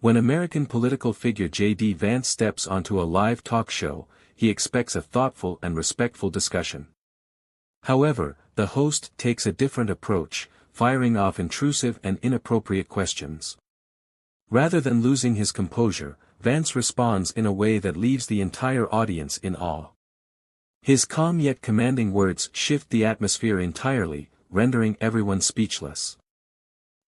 When American political figure J.D. Vance steps onto a live talk show, he expects a thoughtful and respectful discussion. However, the host takes a different approach, firing off intrusive and inappropriate questions. Rather than losing his composure, Vance responds in a way that leaves the entire audience in awe. His calm yet commanding words shift the atmosphere entirely, rendering everyone speechless.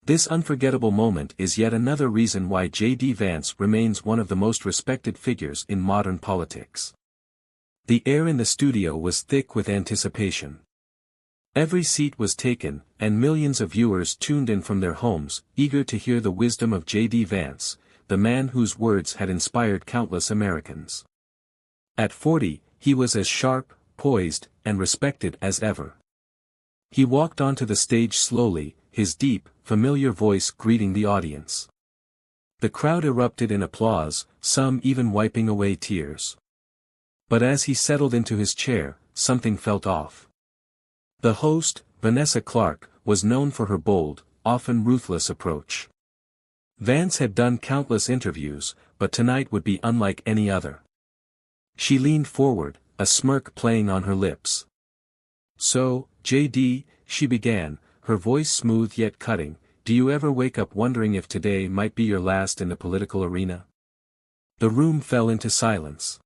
This unforgettable moment is yet another reason why J.D. Vance remains one of the most respected figures in modern politics. The air in the studio was thick with anticipation. Every seat was taken, and millions of viewers tuned in from their homes, eager to hear the wisdom of J.D. Vance, the man whose words had inspired countless Americans. At 40, he was as sharp, poised, and respected as ever. He walked onto the stage slowly, his deep, familiar voice greeting the audience. The crowd erupted in applause, some even wiping away tears. But as he settled into his chair, something felt off. The host, Vanessa Clark, was known for her bold, often ruthless approach. Vance had done countless interviews, but tonight would be unlike any other. She leaned forward, a smirk playing on her lips. "So, J.D.," she began, her voice smooth yet cutting, "do you ever wake up wondering if today might be your last in the political arena?" The room fell into silence.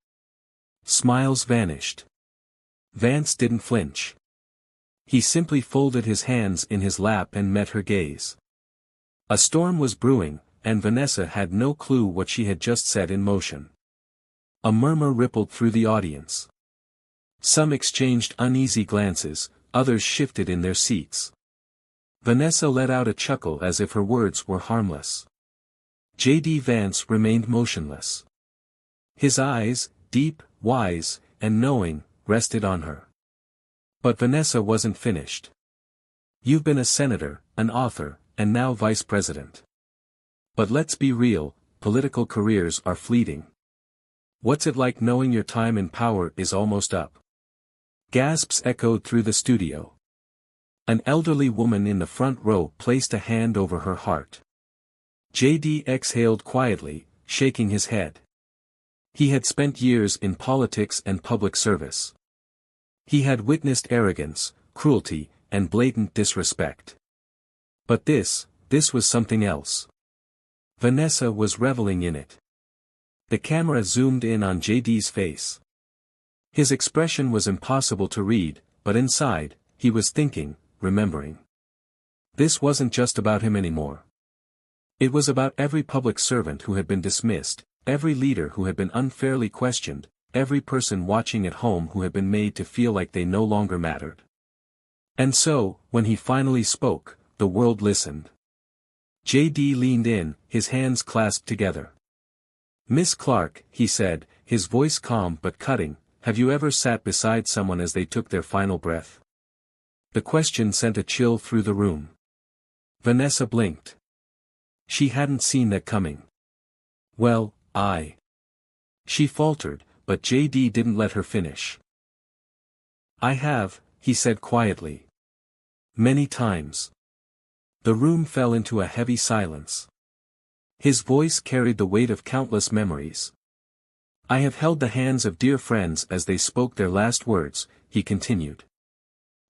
Smiles vanished. Vance didn't flinch. He simply folded his hands in his lap and met her gaze. A storm was brewing, and Vanessa had no clue what she had just set in motion. A murmur rippled through the audience. Some exchanged uneasy glances, others shifted in their seats. Vanessa let out a chuckle as if her words were harmless. J.D. Vance remained motionless. His eyes, deep, wise, and knowing, rested on her. But Vanessa wasn't finished. "You've been a senator, an author, and now vice president. But let's be real, political careers are fleeting. What's it like knowing your time in power is almost up?" Gasps echoed through the studio. An elderly woman in the front row placed a hand over her heart. J.D. exhaled quietly, shaking his head. He had spent years in politics and public service. He had witnessed arrogance, cruelty, and blatant disrespect. But this was something else. Vanessa was reveling in it. The camera zoomed in on J.D.'s face. His expression was impossible to read, but inside, he was thinking, remembering. This wasn't just about him anymore. It was about every public servant who had been dismissed, every leader who had been unfairly questioned, every person watching at home who had been made to feel like they no longer mattered. And so, when he finally spoke, the world listened. J.D. leaned in, his hands clasped together. "Miss Clark," he said, his voice calm but cutting, "have you ever sat beside someone as they took their final breath?" The question sent a chill through the room. Vanessa blinked. She hadn't seen that coming. "Well, she faltered, but J.D. didn't let her finish. "I have," he said quietly. "Many times." The room fell into a heavy silence. His voice carried the weight of countless memories. "I have held the hands of dear friends as they spoke their last words," he continued.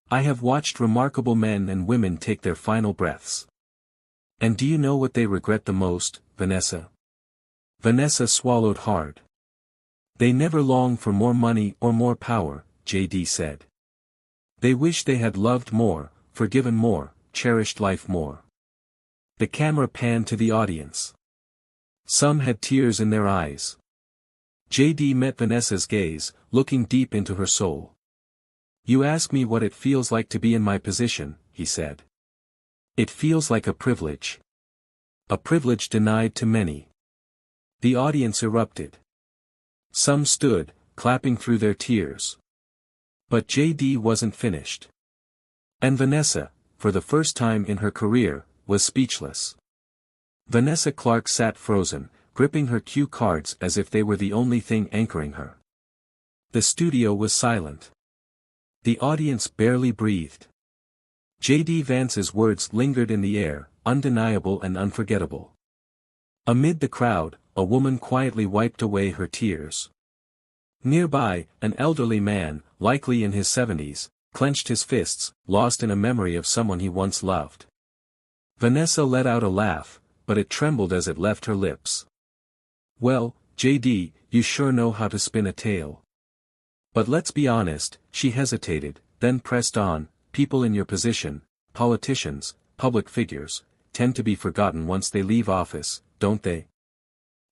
"I have watched remarkable men and women take their final breaths. And do you know what they regret the most, Vanessa?" Vanessa swallowed hard. "They never long for more money or more power," J.D. said. "They wish they had loved more, forgiven more, cherished life more." The camera panned to the audience. Some had tears in their eyes. J.D. met Vanessa's gaze, looking deep into her soul. "You ask me what it feels like to be in my position," he said. "It feels like a privilege. A privilege denied to many." The audience erupted. Some stood, clapping through their tears. But J.D. wasn't finished. And Vanessa, for the first time in her career, was speechless. Vanessa Clark sat frozen, gripping her cue cards as if they were the only thing anchoring her. The studio was silent. The audience barely breathed. J.D. Vance's words lingered in the air, undeniable and unforgettable. Amid the crowd, a woman quietly wiped away her tears. Nearby, an elderly man, likely in his 70s, clenched his fists, lost in a memory of someone he once loved. Vanessa let out a laugh, but it trembled as it left her lips. "Well, JD, you sure know how to spin a tale. But let's be honest," she hesitated, then pressed on, "people in your position, politicians, public figures, tend to be forgotten once they leave office, don't they?"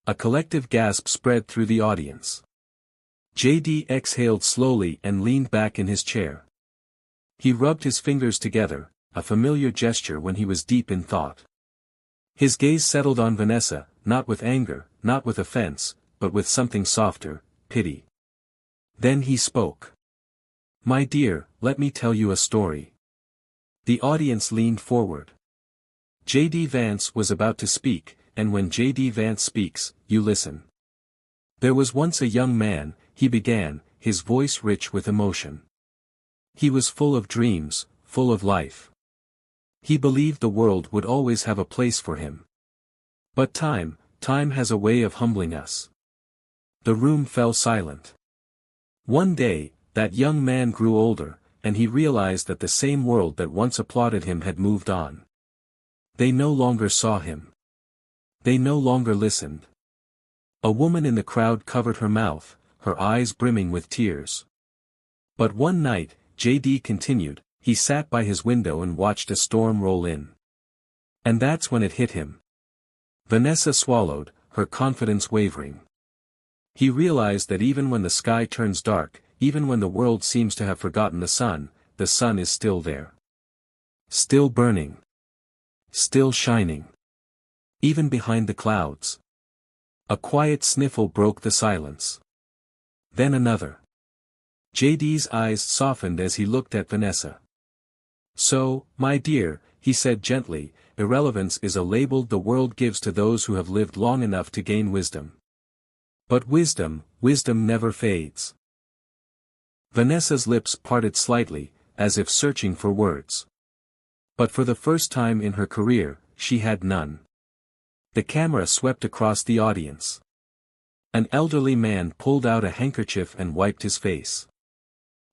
A collective gasp spread through the audience. JD exhaled slowly and leaned back in his chair. He rubbed his fingers together, a familiar gesture when he was deep in thought. His gaze settled on Vanessa, not with anger, not with offense, but with something softer, pity. Then he spoke. "My dear, let me tell you a story." The audience leaned forward. J.D. Vance was about to speak, and when J.D. Vance speaks, you listen. "There was once a young man," he began, his voice rich with emotion. "He was full of dreams, full of life. He believed the world would always have a place for him. But time has a way of humbling us." The room fell silent. One day, that young man grew older, and he realized that the same world that once applauded him had moved on. They no longer saw him. They no longer listened. A woman in the crowd covered her mouth, her eyes brimming with tears. But one night, J.D. continued, he sat by his window and watched a storm roll in. And that's when it hit him. Vanessa swallowed, her confidence wavering. He realized that even when the sky turns dark, even when the world seems to have forgotten the sun is still there. Still burning. Still shining. Even behind the clouds. A quiet sniffle broke the silence. Then another. JD's eyes softened as he looked at Vanessa. "So, my dear," he said gently, "irrelevance is a label the world gives to those who have lived long enough to gain wisdom. But wisdom never fades." Vanessa's lips parted slightly, as if searching for words. But for the first time in her career, she had none. The camera swept across the audience. An elderly man pulled out a handkerchief and wiped his face.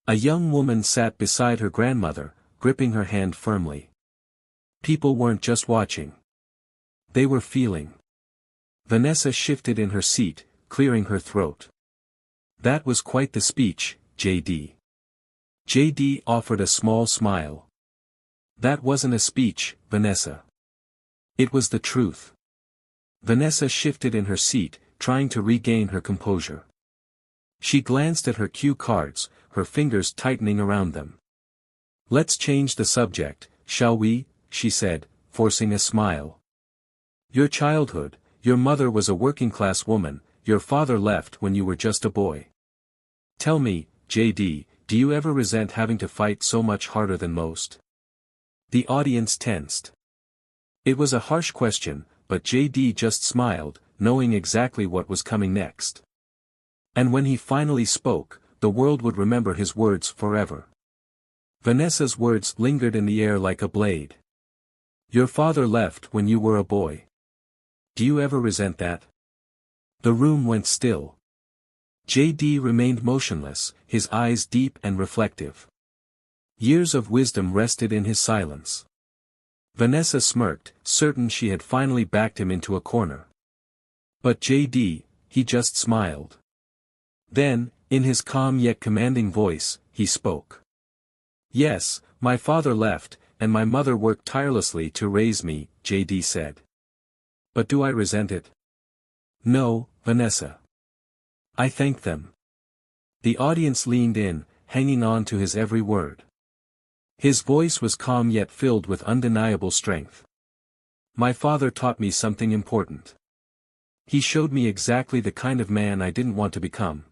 A young woman sat beside her grandmother, gripping her hand firmly. People weren't just watching. They were feeling. Vanessa shifted in her seat, clearing her throat. "That was quite the speech, J.D." J.D. offered a small smile. "That wasn't a speech, Vanessa. It was the truth." Vanessa shifted in her seat, trying to regain her composure. She glanced at her cue cards, her fingers tightening around them. "Let's change the subject, shall we?" she said, forcing a smile. "Your childhood, your mother was a working-class woman, your father left when you were just a boy. Tell me, J.D., do you ever resent having to fight so much harder than most?" The audience tensed. It was a harsh question, but J.D. just smiled, knowing exactly what was coming next. And when he finally spoke, the world would remember his words forever. Vanessa's words lingered in the air like a blade. "Your father left when you were a boy. Do you ever resent that?" The room went still. J.D. remained motionless, his eyes deep and reflective. Years of wisdom rested in his silence. Vanessa smirked, certain she had finally backed him into a corner. But J.D., he just smiled. Then, in his calm yet commanding voice, he spoke. "Yes, my father left, and my mother worked tirelessly to raise me," J.D. said. "But do I resent it? No, Vanessa. I thank them." The audience leaned in, hanging on to his every word. His voice was calm yet filled with undeniable strength. "My father taught me something important. He showed me exactly the kind of man I didn't want to become.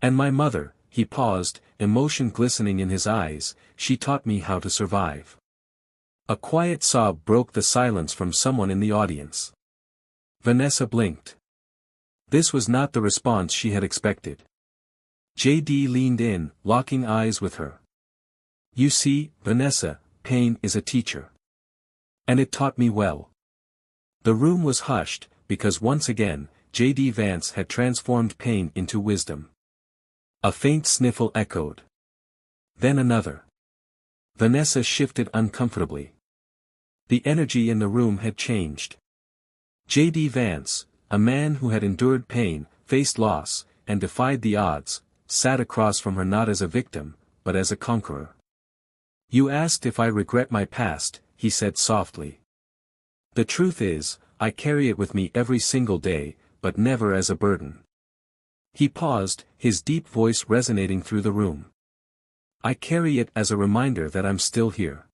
And my mother," he paused, emotion glistening in his eyes, "she taught me how to survive." A quiet sob broke the silence from someone in the audience. Vanessa blinked. This was not the response she had expected. J.D. leaned in, locking eyes with her. "You see, Vanessa, pain is a teacher. And it taught me well." The room was hushed, because once again, J.D. Vance had transformed pain into wisdom. A faint sniffle echoed. Then another. Vanessa shifted uncomfortably. The energy in the room had changed. J.D. Vance, a man who had endured pain, faced loss, and defied the odds, sat across from her not as a victim, but as a conqueror. "You asked if I regret my past," he said softly. "The truth is, I carry it with me every single day, but never as a burden." He paused, his deep voice resonating through the room. "I carry it as a reminder that I'm still here."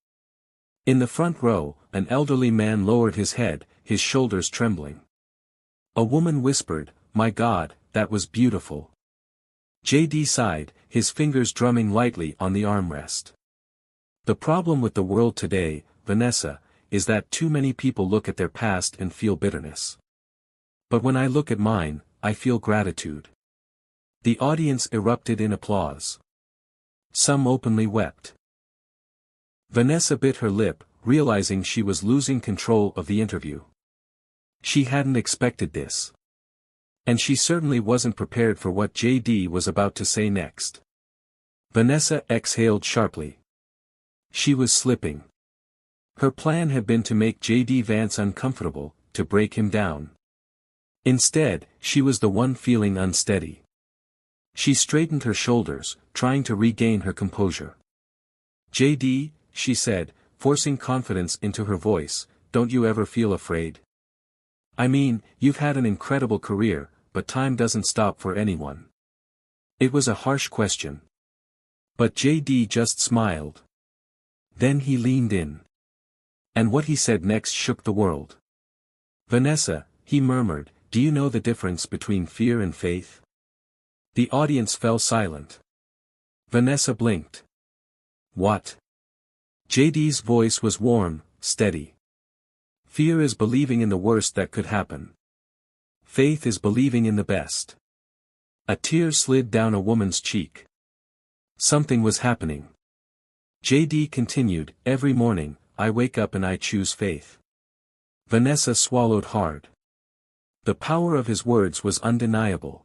In the front row, an elderly man lowered his head, his shoulders trembling. A woman whispered, "My God, that was beautiful." J.D. sighed, his fingers drumming lightly on the armrest. "The problem with the world today, Vanessa, is that too many people look at their past and feel bitterness. But when I look at mine, I feel gratitude." The audience erupted in applause. Some openly wept. Vanessa bit her lip, realizing she was losing control of the interview. She hadn't expected this. And she certainly wasn't prepared for what J.D. was about to say next. Vanessa exhaled sharply. She was slipping. Her plan had been to make J.D. Vance uncomfortable, to break him down. Instead, she was the one feeling unsteady. She straightened her shoulders, trying to regain her composure. "J.D.," she said, forcing confidence into her voice, "don't you ever feel afraid? I mean, you've had an incredible career, but time doesn't stop for anyone." It was a harsh question. But J.D. just smiled. Then he leaned in. And what he said next shook the world. "Vanessa," he murmured, "do you know the difference between fear and faith?" The audience fell silent. Vanessa blinked. "What?" J.D.'s voice was warm, steady. "Fear is believing in the worst that could happen. Faith is believing in the best." A tear slid down a woman's cheek. Something was happening. J.D. continued, "Every morning, I wake up and I choose faith." Vanessa swallowed hard. The power of his words was undeniable.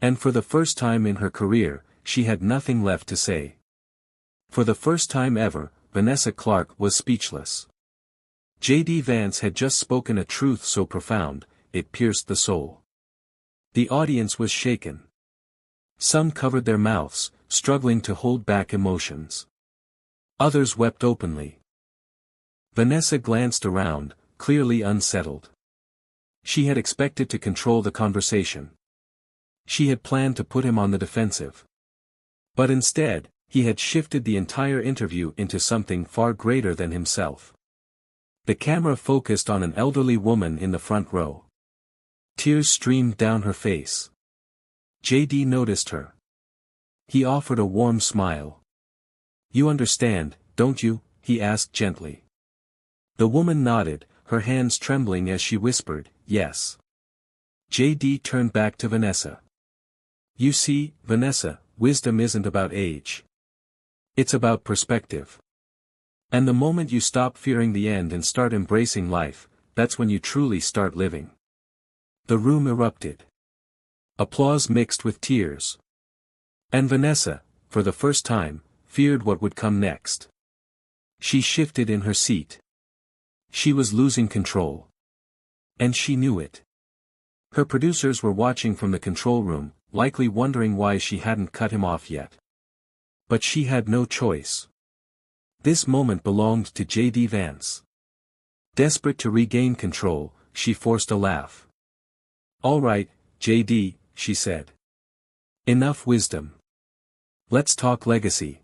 And for the first time in her career, she had nothing left to say. For the first time ever, Vanessa Clark was speechless. J.D. Vance had just spoken a truth so profound, it pierced the soul. The audience was shaken. Some covered their mouths, struggling to hold back emotions. Others wept openly. Vanessa glanced around, clearly unsettled. She had expected to control the conversation. She had planned to put him on the defensive. But instead, he had shifted the entire interview into something far greater than himself. The camera focused on an elderly woman in the front row. Tears streamed down her face. J.D. noticed her. He offered a warm smile. "You understand, don't you?" he asked gently. The woman nodded, her hands trembling as she whispered, "Yes." J.D. turned back to Vanessa. "You see, Vanessa, wisdom isn't about age. It's about perspective. And the moment you stop fearing the end and start embracing life, that's when you truly start living." The room erupted. Applause mixed with tears. And Vanessa, for the first time, feared what would come next. She shifted in her seat. She was losing control. And she knew it. Her producers were watching from the control room, likely wondering why she hadn't cut him off yet. But she had no choice. This moment belonged to J.D. Vance. Desperate to regain control, she forced a laugh. "All right, J.D., she said. Enough wisdom. Let's talk legacy.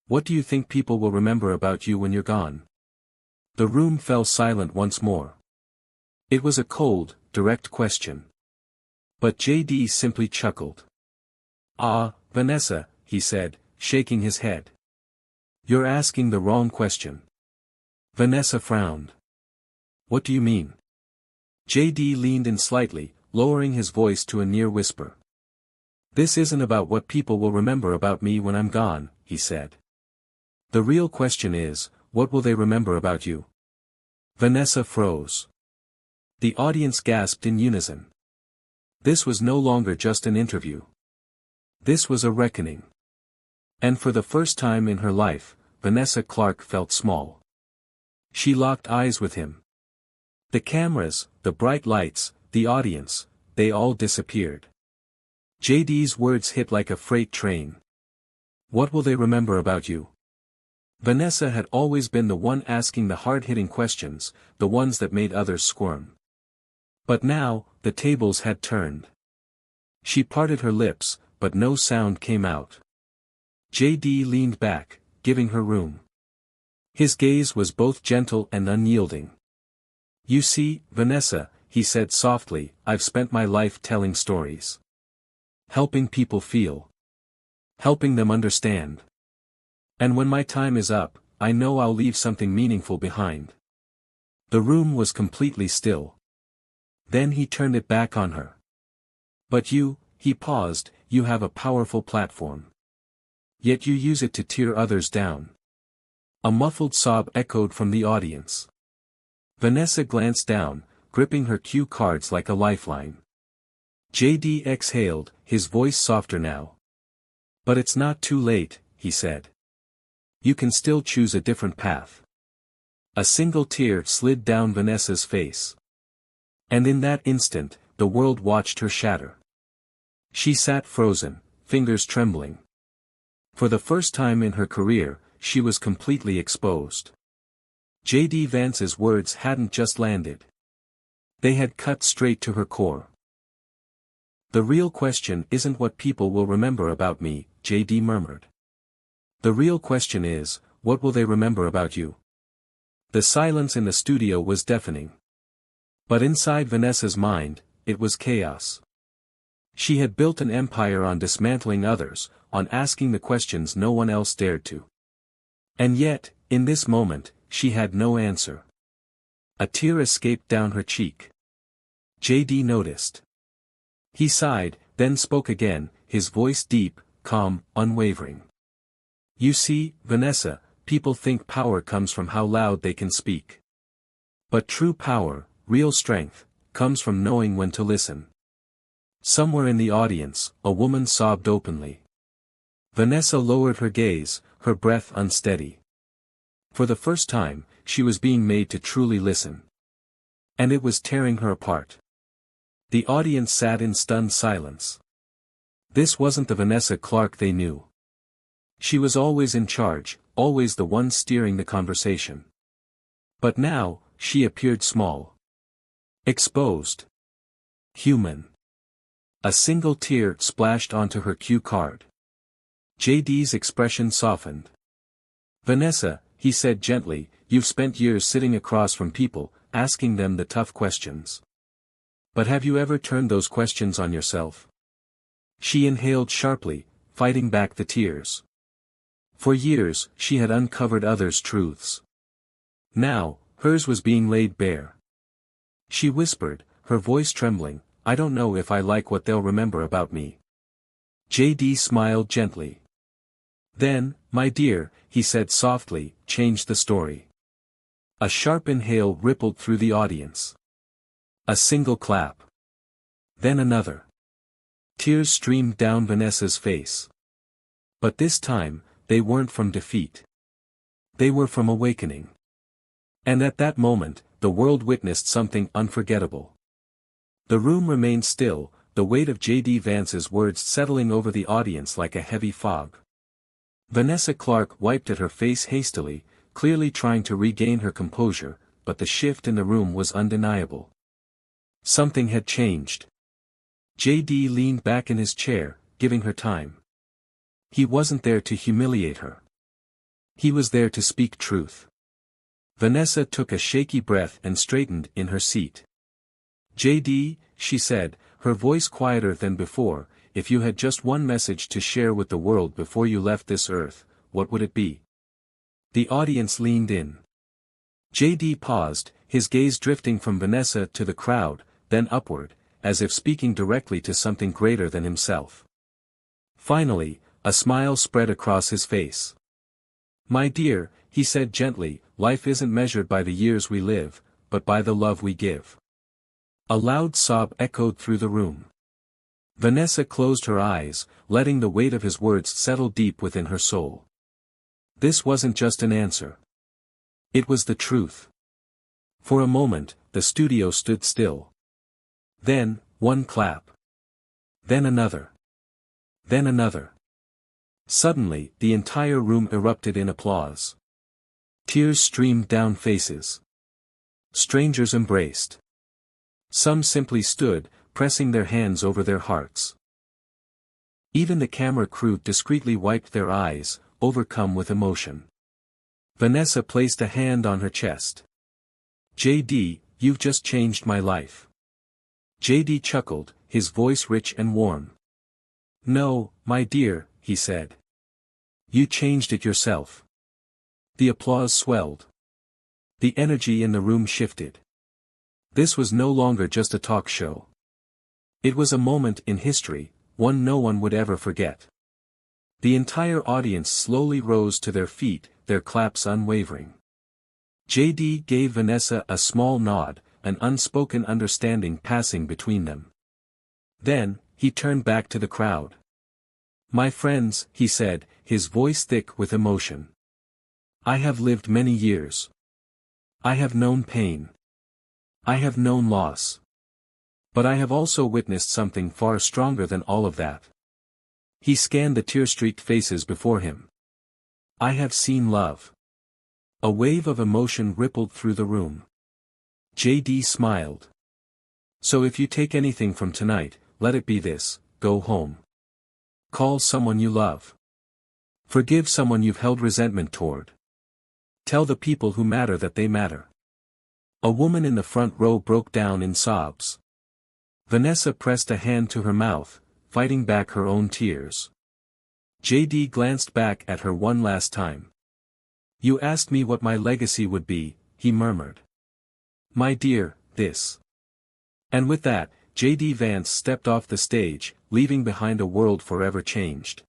What do you think people will remember about you when you're gone?" The room fell silent once more. It was a cold, direct question. But J.D. simply chuckled. "Ah, Vanessa," he said, shaking his head. "You're asking the wrong question." Vanessa frowned. "What do you mean?" J.D. leaned in slightly, lowering his voice to a near whisper. "This isn't about what people will remember about me when I'm gone," he said. "The real question is, what will they remember about you?" Vanessa froze. The audience gasped in unison. This was no longer just an interview. This was a reckoning. And for the first time in her life, Vanessa Clark felt small. She locked eyes with him. The cameras, the bright lights, the audience, they all disappeared. JD's words hit like a freight train. What will they remember about you? Vanessa had always been the one asking the hard-hitting questions, the ones that made others squirm. But now, the tables had turned. She parted her lips, but no sound came out. JD leaned back, giving her room. His gaze was both gentle and unyielding. You see, Vanessa, he said softly, I've spent my life telling stories. Helping people feel. Helping them understand. And when my time is up, I know I'll leave something meaningful behind. The room was completely still. Then he turned it back on her. But you, he paused, you have a powerful platform. Yet you use it to tear others down. A muffled sob echoed from the audience. Vanessa glanced down, gripping her cue cards like a lifeline. JD exhaled, his voice softer now. But it's not too late, he said. You can still choose a different path. A single tear slid down Vanessa's face. And in that instant, the world watched her shatter. She sat frozen, fingers trembling. For the first time in her career, she was completely exposed. JD Vance's words hadn't just landed. They had cut straight to her core. The real question isn't what people will remember about me, JD murmured. The real question is, what will they remember about you? The silence in the studio was deafening. But inside Vanessa's mind, it was chaos. She had built an empire on dismantling others, on asking the questions no one else dared to. And yet, in this moment, she had no answer. A tear escaped down her cheek. JD noticed. He sighed, then spoke again, his voice deep, calm, unwavering. You see, Vanessa, people think power comes from how loud they can speak. But true power, real strength, comes from knowing when to listen. Somewhere in the audience, a woman sobbed openly. Vanessa lowered her gaze, her breath unsteady. For the first time, she was being made to truly listen. And it was tearing her apart. The audience sat in stunned silence. This wasn't the Vanessa Clark they knew. She was always in charge, always the one steering the conversation. But now, she appeared small. Exposed. Human. A single tear splashed onto her cue card. JD's expression softened. Vanessa, he said gently, you've spent years sitting across from people, asking them the tough questions. But have you ever turned those questions on yourself? She inhaled sharply, fighting back the tears. For years, she had uncovered others' truths. Now, hers was being laid bare. She whispered, her voice trembling, I don't know if I like what they'll remember about me. JD smiled gently. Then, my dear, he said softly, change the story. A sharp inhale rippled through the audience. A single clap. Then another. Tears streamed down Vanessa's face. But this time, they weren't from defeat. They were from awakening. And at that moment, the world witnessed something unforgettable. The room remained still, the weight of JD Vance's words settling over the audience like a heavy fog. Vanessa Clark wiped at her face hastily, clearly trying to regain her composure, but the shift in the room was undeniable. Something had changed. JD leaned back in his chair, giving her time. He wasn't there to humiliate her. He was there to speak truth. Vanessa took a shaky breath and straightened in her seat. JD, she said, her voice quieter than before, if you had just one message to share with the world before you left this earth, what would it be? The audience leaned in. JD paused, his gaze drifting from Vanessa to the crowd, then upward, as if speaking directly to something greater than himself. Finally, a smile spread across his face. My dear, he said gently, life isn't measured by the years we live, but by the love we give. A loud sob echoed through the room. Vanessa closed her eyes, letting the weight of his words settle deep within her soul. This wasn't just an answer. It was the truth. For a moment, the studio stood still. Then, one clap. Then another. Then another. Suddenly, the entire room erupted in applause. Tears streamed down faces. Strangers embraced. Some simply stood, pressing their hands over their hearts. Even the camera crew discreetly wiped their eyes, overcome with emotion. Vanessa placed a hand on her chest. "JD, you've just changed my life." JD chuckled, his voice rich and warm. "No, my dear," he said. "You changed it yourself." The applause swelled. The energy in the room shifted. This was no longer just a talk show. It was a moment in history, one no one would ever forget. The entire audience slowly rose to their feet, their claps unwavering. JD gave Vanessa a small nod, an unspoken understanding passing between them. Then, he turned back to the crowd. "My friends," he said, his voice thick with emotion. "I have lived many years. I have known pain. I have known loss. But I have also witnessed something far stronger than all of that." He scanned the tear-streaked faces before him. "I have seen love." A wave of emotion rippled through the room. JD smiled. "So if you take anything from tonight, let it be this: go home. Call someone you love. Forgive someone you've held resentment toward. Tell the people who matter that they matter." A woman in the front row broke down in sobs. Vanessa pressed a hand to her mouth, fighting back her own tears. JD glanced back at her one last time. "You asked me what my legacy would be," he murmured. "My dear, this." And with that, JD Vance stepped off the stage, leaving behind a world forever changed.